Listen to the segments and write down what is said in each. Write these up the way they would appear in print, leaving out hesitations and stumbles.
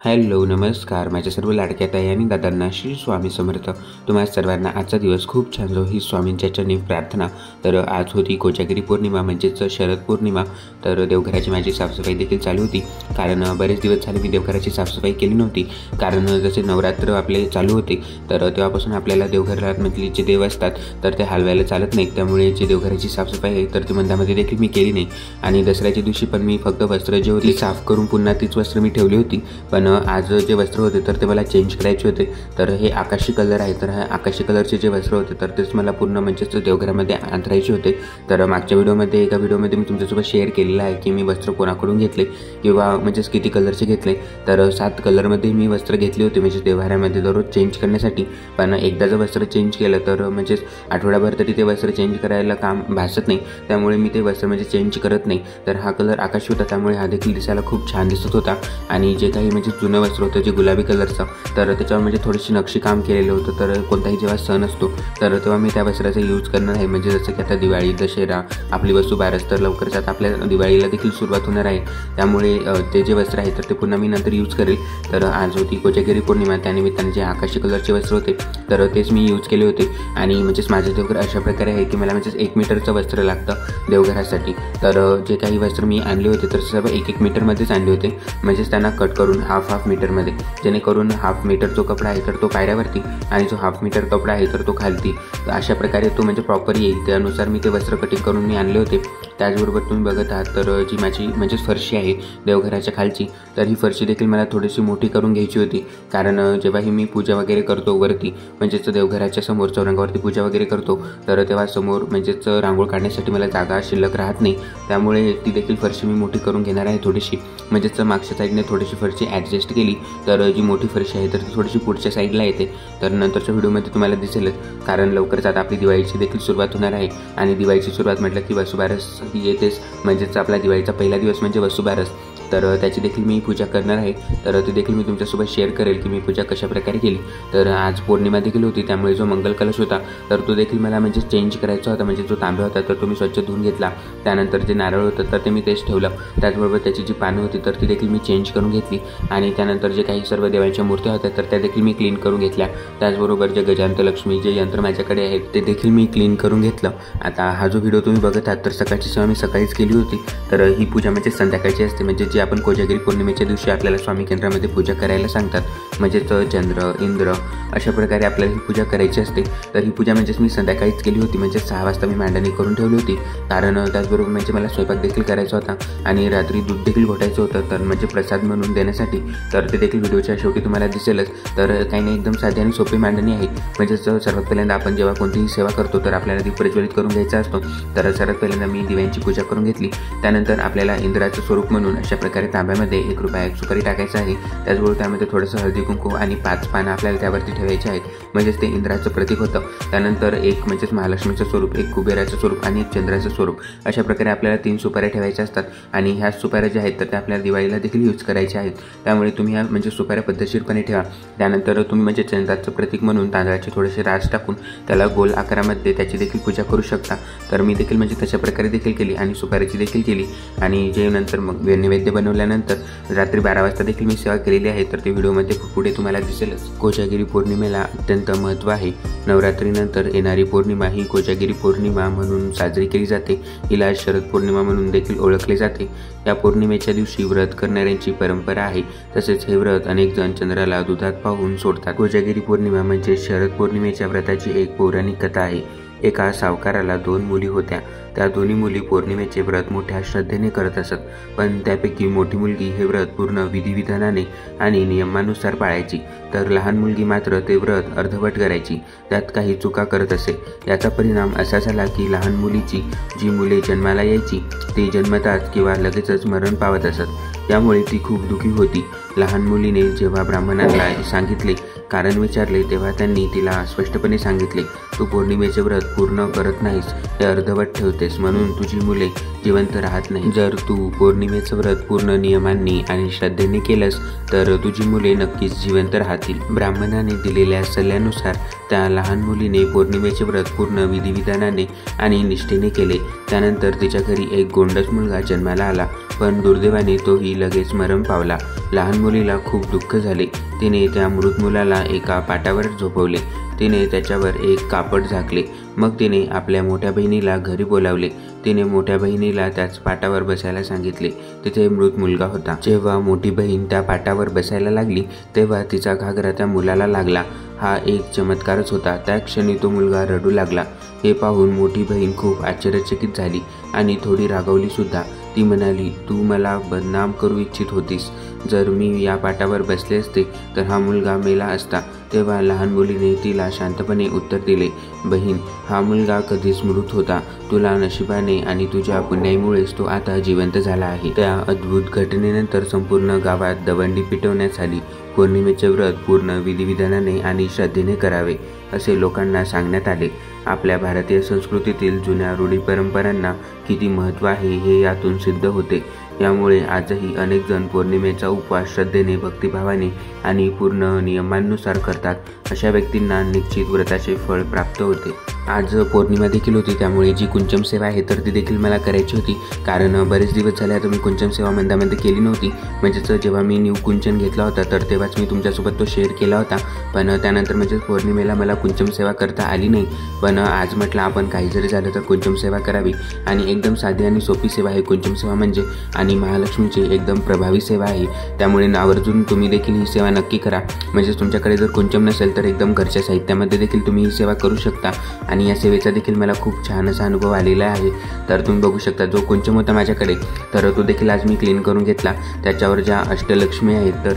Hello नमस्कार माझ्या सर्व लाडक्या ताई आणि दादांना श्री स्वामी समर्थ। तुम्हा सर्वांना आजचा दिवस खूप छान जाओ ही स्वामींच्या चरणी प्रार्थना। तर आज होती कोजागिरी पौर्णिमा म्हणजेच शरद पौर्णिमा। तर देवघराची माझी साफसफाई देखील चालू होती, कारण बरेच दिवस झाले मी देवघराची साफसफाई केली नव्हती। कारण जसे नवरात्र आपले चालू होते तर तेव्हापासून आपल्याला देवघरामधली जे देव असतात तर ते हलवायला चालत नाही, त्यामुळे जे देवघराची साफसफाई आहे तर ती मंदामध्ये देखील मी केली नाही। आणि दसऱ्याच्या दिवशी पण मी फक्त वस्त्र जे होती साफ करून पुन्हा तीच वस्त्र मी ठेवली होती। पण आज जे वस्त्र होते तर ते मला चेंज करायचे होते। तर हे आकाशी कलर आहे, तर आकाशी कलरचे जे वस्त्र होते तर तेच मला पूर्ण म्हणजेच देवघरामध्ये अंतरायचे होते। तर मागच्या व्हिडिओमध्ये एका व्हिडिओमध्ये मी तुमच्यासोबत शेअर केलेलं आहे की मी वस्त्र कोणाकडून घेतले किंवा म्हणजेच किती कलरचे घेतले। तर 7 कलरमध्ये मी वस्त्र घेतले होते म्हणजे देवघरामध्ये दररोज चेंज करण्यासाठी। पण एकदा जर वस्त्र चेंज केलं तर म्हणजेच आठवडाभर तरी ते वस्त्र चेंज करायला काम भासत नाही, त्यामुळे मी ते वस्त्र म्हणजे चेंज करत नाही। तर हा कलर आकाशी होता, त्यामुळे हा देखील दिसायला खूप छान दिसत होता। आणि जे काही म्हणजे जुनं वस्त्र होतं जे गुलाबी कलरचं, तर त्याच्यावर म्हणजे थोडीशी नक्षी काम केलेलं होतं। तर कोणताही जेव्हा सण असतो तर तेव्हा मी त्या वस्त्राचा यूज करणार आहे। म्हणजे जसं की आता दिवाळी, दशेरा, आपली वसुबारस, तर लवकरच आता आपल्या दिवाळीला देखील सुरुवात होणार आहे, त्यामुळे ते जे वस्त्र आहे तर ते पुन्हा मी नंतर यूज करेल। तर आज होती कोजागिरी पौर्णिमा, त्यानिमित्ताने जे आकाशी कलरचे वस्त्र होते तर तेच मी यूज केले होते। आणि म्हणजेच माझं देवघर अशा प्रकारे आहे की मला म्हणजेच 1 मीटरचं वस्त्र लागतं देवघरासाठी। तर जे काही वस्त्र मी आणले होते तर सर्व 1-1 मीटरमध्येच आणले होते, म्हणजेच त्यांना कट करून हाफ मीटरमध्ये, जेणेकरून हाफ मीटर जो कपडा आहे तर तो पायऱ्यावरती आणि जो हाफ मीटर कपडा आहे तर तो खालती, अशा प्रकारे तो म्हणजे प्रॉपर येईल त्यानुसार मी ते वस्त्र कटिंग करून मी आणले होते। त्याचबरोबर तुम्ही बघत आहात तर जी माझी म्हणजेच फरशी आहे देवघराच्या खालची, तर ही फरशी देखील मला थोडीशी मोठी करून घ्यायची होती। कारण जेव्हाही मी पूजा वगैरे करतो वरती, म्हणजेच देवघराच्या समोर चौरंगावरती पूजा वगैरे करतो तर तेव्हा समोर म्हणजेच रांगोळ काढण्यासाठी मला जागा शिल्लक राहत नाही, त्यामुळे ती देखील फरशी मी मोठी करून घेणार आहे थोडीशी। म्हणजेच मागच्या साईडने थोडीशी फरशी ॲडजस्ट केली तर जी मोठी फरशी आहे तर ती थोडीशी पुढच्या साईडला येते। तर नंतरच्या व्हिडिओमध्ये तुम्हाला दिसेलच, कारण लवकरच आता आपली दिवाळीची देखील सुरुवात होणार आहे। आणि दिवाळीची सुरुवात म्हटलं की वसुबारस ही येतेच, म्हणजेच आपला दिवाळीचा पहिला दिवस म्हणजे वसुबारस, तर त्याची देखील मी पूजा करणार आहे। तर ती देखील मी तुमच्यासोबत शेअर करेल की मी पूजा कशा प्रकारे केली। तर आज पौर्णिमा देखील होती, त्यामुळे जो मंगल कलश होता तर तो देखील मला म्हणजे चेंज करायचा होता। म्हणजे जो तांब्या होता तर तो मी स्वच्छ धुवून घेतला, त्यानंतर जे नारळ होतं तर ते मी तेच ठेवलं, त्याचबरोबर त्याची जी पानं होती तर ती देखील मी चेंज करून घेतली। आणि त्यानंतर जे काही सर्व देवांच्या मूर्त्या होत्या तर त्या देखील मी क्लीन करून घेतल्या। त्याचबरोबर जे गजांत लक्ष्मी जे यंत्र माझ्याकडे आहे ते देखील मी क्लीन करून घेतलं। आता हा जो व्हिडिओ तुम्ही बघत आहात तर सकाळची सेवा मी सकाळीच केली होती। तर ही पूजा म्हणजे संध्याकाळची असते, म्हणजे जी आपण कोजागिरी पौर्णिमेच्या दिवशी आपल्याला स्वामी केंद्रामध्ये पूजा करायला सांगतात, म्हणजेच चंद्र, इंद्र, अशा प्रकारे आपल्याला ही पूजा करायची असते। तर ही पूजा म्हणजेच मी संध्याकाळीच केली होती, म्हणजे 6 वाजता मी मांडणी करून ठेवली होती। कारण त्याचबरोबर म्हणजे मला स्वयंपाक देखील करायचा होता आणि रात्री दूध देखील घोटायचं होतं, तर म्हणजे प्रसाद म्हणून देण्यासाठी। तर ते देखील व्हिडिओच्या शेवटी तुम्हाला दिसेलच। तर काही नाही, एकदम साधी आणि सोपी मांडणी आहे। म्हणजेच सर्वात पहिल्यांदा आपण जेव्हा कोणतीही सेवा करतो तर आपल्याला ती प्रज्वलित करून घ्यायचा असतो। तर सर्वात पहिल्यांदा मी दिव्यांची पूजा करून घेतली। त्यानंतर आपल्याला इंद्राचं स्वरूप म्हणून अशा प्रकारे तांब्यामध्ये 1 रुपया 1 सुपारी टाकायचं आहे। त्याचबरोबर त्यामध्ये थोडंसं हळदी कुंकू आणि 5 पानं आपल्याला त्यावरती ठेवायचे आहेत, म्हणजेच ते इंद्राचं प्रतीक होतं। त्यानंतर एक म्हणजेच महालक्ष्मीचं स्वरूप, एक कुबेराचं स्वरूप आणि एक चंद्राचं स्वरूप, अशा प्रकारे आपल्याला 3 सुपाऱ्या ठेवायच्या असतात। आणि ह्या सुपाऱ्या ज्या आहेत तर त्या आपल्याला दिवाळीला देखील यूज करायच्या आहेत, त्यामुळे तुम्ही ह्या म्हणजे सुपाऱ्या पद्धतशीरपणे ठेवा। त्यानंतर तुम्ही म्हणजे चंद्राचं प्रतीक म्हणून तांदळाचे थोडेसे रास टाकून त्याला गोल आकारामध्ये त्याची देखील पूजा करू शकता। तर मी देखील म्हणजे तशा प्रकारे देखील केली आणि सुपाऱ्याची देखील केली। आणि जे नंतर मग नैवेद्य बनवल्यानंतर रात्री 12 वाजता देखील मी सेवा केलेली आहे, तर ते व्हिडिओमध्ये पुढे तुम्हाला दिसेलच। कोजागिरी पौर्णिमेला अत्यंत महत्त्व आहे। नवरात्रीनंतर येणारी पौर्णिमा ही कोजागिरी पौर्णिमा म्हणून साजरी केली जाते। हिला शरद पौर्णिमा म्हणून देखील ओळखले जाते। या पौर्णिमेच्या दिवशी व्रत करणाऱ्यांची परंपरा आहे, तसेच हे व्रत अनेक जण चंद्राला दुधात पाहून सोडतात। कोजागिरी पौर्णिमा म्हणजे शरद पौर्णिमेच्या व्रताची एक पौराणिक कथा आहे। एका सावकाराला 2 मुली होत्या। त्या दोन्ही मुली पौर्णिमेचे व्रत मोठ्या श्रद्धेने करत असत, पण त्यापैकी मोठी मुलगी हे व्रत पूर्ण विधिविधानाने आणि नियमानुसार पाळायची, तर लहान मुलगी मात्र ते व्रत अर्धवट करायची, त्यात काही चुका करत असे। याचा परिणाम असा झाला की लहान मुलीची जी मुले जन्माला यायची ती जन्मताच किंवा लगेचच मरण पावत असत, त्यामुळे ती खूप दुःखी होती। लहान मुलीने जेव्हा ब्राह्मणांना सांगितले, कारण विचारले, तेव्हा त्यांनी तिला स्पष्टपणे सांगितले, तू पौर्णिमेचे व्रत पूर्ण करत नाहीस, ते अर्धवट ठेवतेस, म्हणून तुझी मुले जिवंत राहत नाही। जर तू पौर्णिमेचं व्रत पूर्ण नियमांनी आणि श्रद्धेने केलंस तर तुझी मुले नक्कीच जिवंत राहतील। ब्राह्मणाने दिलेल्या सल्ल्यानुसार त्या लहान मुलीने पौर्णिमेचे व्रत पूर्ण विधिविधानाने आणि निष्ठेने केले। त्यानंतर तिच्या घरी एक गोंडस मुलगा जन्माला आला, पण दुर्दैवाने तोही लगेच मरण पावला। लहान मुलीला खूप दुःख झाले. तिने त्या मृत मुलाला एका पाटावर झोपवले. तिने त्याच्यावर एक कापड झाकले. मग तिने आपल्या मोठ्या बहिणीला घरी बोलावले. तिने मोठ्या बहिणीला त्याच पाटावर बसायला सांगितले. तिथे मृत मुलगा होता. जेव्हा मोठी बहीण त्या पाटावर बसायला लागली तेव्हा तिचा घागरा त्या मुलाला लागला. हा एक चमत्कारच होता. त्या क्षणी तो मुलगा रडू लागला. हे पाहून मोठी बहीण खूप आश्चर्यचकित झाली आणि थोडी रागावली सुद्धा. ती म्हणाली, तू मला बदनाम करू इच्छित होतीस. जर मी या पाटावर बसले असते तर हा मुलगा मेला असता. तेव्हा लहान मुलीने तिला शांतपणे उत्तर दिले, बहीण, हा मुलगा कधीच मृत होता. तुला नशिबाने आणि तुझ्या पुण्याईमुळेच तो आता जिवंत झाला आहे. त्या अद्भुत घटनेनंतर संपूर्ण गावात दवंडी पिटवण्यात आली. पौर्णिमेचे व्रत पूर्ण विधिविधानाने आणि श्रद्धेने करावे असे लोकांना सांगण्यात आले. आपल्या भारतीय संस्कृतीतील जुन्या रूढी परंपरांना किती महत्त्व आहे हे यातून सिद्ध होते. यामुळे आजही अनेक जण पौर्णिमेचा उपवास श्रद्धेने, भक्तिभावाने आणि पूर्ण नियमांनुसार करतात. अशा व्यक्तींना निश्चित व्रताचे फळ प्राप्त होते. आज पौर्णिमा देखील होती, त्यामुळे जी कुंचम सेवा आहे तर ती देखील मला करायची होती. कारण बरेच दिवस झाले आता मी कुंचम सेवा मंदामध्ये केली नव्हती. म्हणजेच जेव्हा मी न्यू कुंचन घेतला होता तर तेव्हाच मी तुमच्यासोबत तो शेअर केला होता. पण त्यानंतर म्हणजेच पौर्णिमेला मला कुंचम सेवा करता आली नाही. पण आज म्हटलं आपण काही जरी झालं तर कुंचम सेवा करावी. आणि एकदम साधी आणि सोपी सेवा आहे कुंचम सेवा म्हणजे. आणि महालक्ष्मीची एकदम प्रभावी सेवा आहे. त्यामुळे आवर्जून तुम्ही देखील ही सेवा नक्की करा. म्हणजेच तुमच्याकडे जर कुंचम नसेल तर एकदम घरच्या साहित्यामध्ये देखील तुम्ही ही सेवा करू शकता. आणि या सेवेचा देखील मला खूप छान असा अनुभव आलेला आहे. तर तुम्ही बघू शकता जो कुंचम होता माझ्याकडे तर तो देखील आज मी क्लीन करून घेतला. त्याच्यावर ज्या अष्टलक्ष्मी आहेत तर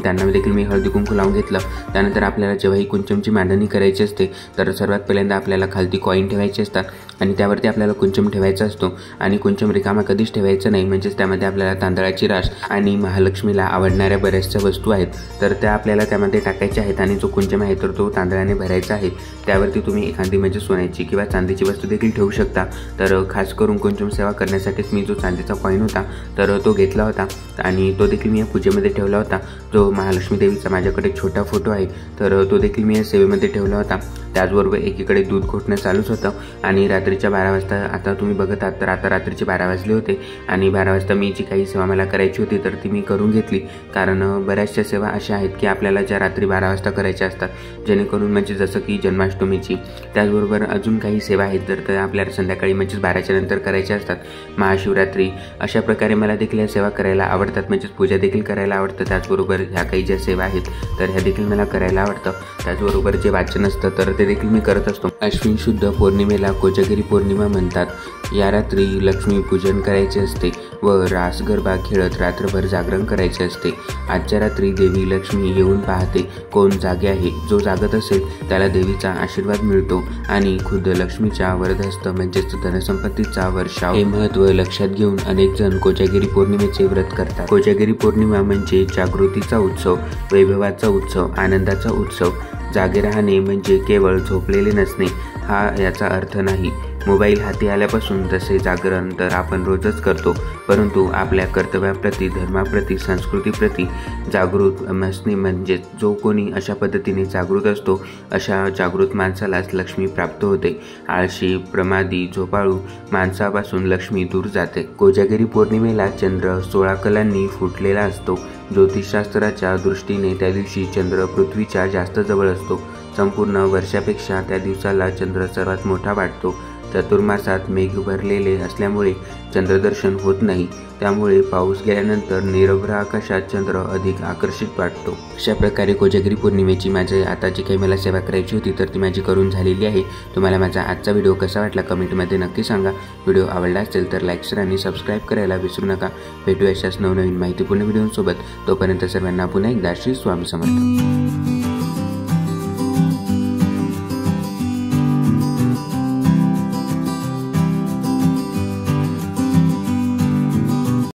त्यांना देखील मी हळदी कुंकू लावून घेतलं. त्यानंतर आपल्याला जेव्हा ही कुंचमची मांडणी करायची असते तर सर्वात पहिल्यांदा आपल्याला खालती कॉईन ठेवायचे असतात आणि त्यावरती आपल्याला कुंचम ठेवायचा असतो. आणि कुंचम रिकामा कधीच ठेवायचं नाही. म्हणजेच त्यामध्ये आपल्याला तांदळाची रास आणि महालक्ष्मीला आवडणाऱ्या बऱ्याचशा वस्तू आहेत तर त्या आपल्याला त्यामध्ये टाकायच्या आहेत. आणि जो कुंचम आहे तर तो तांदळाने भरायचा आहे. त्यावरती तुम्ही एखादी म्हणजे सोन्याची किंवा चांदीची वस्तू देखील ठेवू शकता. तर खास करून कुंचम सेवा करण्यासाठीच मी जो चांदीचा कॉईन होता तर तो घेतला होता आणि तो देखील मी या पूजेमध्ये ठेवला होता. जो महालक्ष्मी देवीचा माझ्याकडे छोटा फोटो आहे तर तो देखील मी या सेवेमध्ये ठेवला होता. त्याचबरोबर एकीकडे दूध घोटणं चालूच होतं आणि रात्रीच्या 12 वाजता आता तुम्ही बघत आहात तर आता रात्रीचे 12 वाजले होते. आणि 12 वाजता मी जी काही सेवा मला करायची होती तर ती मी करून घेतली. कारण बऱ्याचशा सेवा अशा आहेत की आपल्याला ज्या रात्री 12 वाजता करायच्या असतात. जेणेकरून म्हणजे जसं की जन्माष्टमीची, त्याचबरोबर अजून काही सेवा आहेत तर त्या आपल्याला संध्याकाळी म्हणजेच 12च्या नंतर करायच्या असतात. महाशिवरात्री, अशा प्रकारे मला देखील या सेवा करायला आवडतात. म्हणजेच पूजा देखील करायला आवडतं. त्याचबरोबर ह्या काही ज्या सेवा आहेत तर ह्या देखील मला करायला आवडतं. त्याचबरोबर जे वाचन असतं तर ते देखील मी करत असतो. अश्विन शुद्ध पौर्णिमेला कोजागिरी पौर्णिमा म्हणतात. या रात्री लक्ष्मी पूजन करायचे असते व रास गरबा खेळत रात्रभर जागरण करायचे असते. आजच्या रात्री देवी लक्ष्मी येऊन पाहते कोण जागे आहे. जो जागत असेल त्याला देवीचा आशीर्वाद मिळतो आणि खुद्द लक्ष्मीच्या वरदहस्त म्हणजेच धनसंपत्तीचा वर्षाव हे महत्त्व लक्षात घेऊन अनेक जण कोजागिरी पौर्णिमेचे व्रत करतात. कोजागिरी पौर्णिमा म्हणजे जागृतीचा उत्सव, वैभवाचा उत्सव, आनंदाचा उत्सव. जागे राहणे म्हणजे केवळ झोपलेले नसणे हा याचा अर्थ नाही. मोबाईल हाती आल्यापासून तसे जागरण तर आपण रोजच करतो, परंतु आपल्या कर्तव्याप्रती, धर्माप्रती, संस्कृतीप्रती जागृत असणे म्हणजे जो कोणी अशा पद्धतीने जागृत असतो अशा जागृत माणसालाच लक्ष्मी प्राप्त होते. आळशी, प्रमादी, झोपाळू माणसापासून लक्ष्मी दूर जाते. कोजागिरी पौर्णिमेला चंद्र 16 कलांनी फुटलेला असतो. ज्योतिषशास्त्राच्या दृष्टीने त्या दिवशी चंद्र पृथ्वीच्या जास्त जवळ असतो. संपूर्ण वर्षापेक्षा त्या दिवसाला चंद्र सर्वात मोठा वाटतो. चतुर्मासात मेघ भरलेले असल्यामुळे चंद्रदर्शन होत नाही. त्यामुळे पाऊस गेल्यानंतर निरभ्र आकाशात चंद्र अधिक आकर्षित वाटतो. अशा प्रकारे कोजागिरी पौर्णिमेची माझी आता जी काही मला सेवा करायची होती तर ती माझी करून झालेली आहे. तुम्हाला माझा आजचा व्हिडिओ कसा वाटला कमेंटमध्ये नक्की सांगा. व्हिडिओ आवडला असेल तर लाईक शेअर आणि सबस्क्राईब करायला विसरू नका. भेटूया अशाच नवनवीन माहितीपूर्ण व्हिडिओसोबत. तोपर्यंत सर्वांना पुन्हा एकदा श्री स्वामी समर्थ.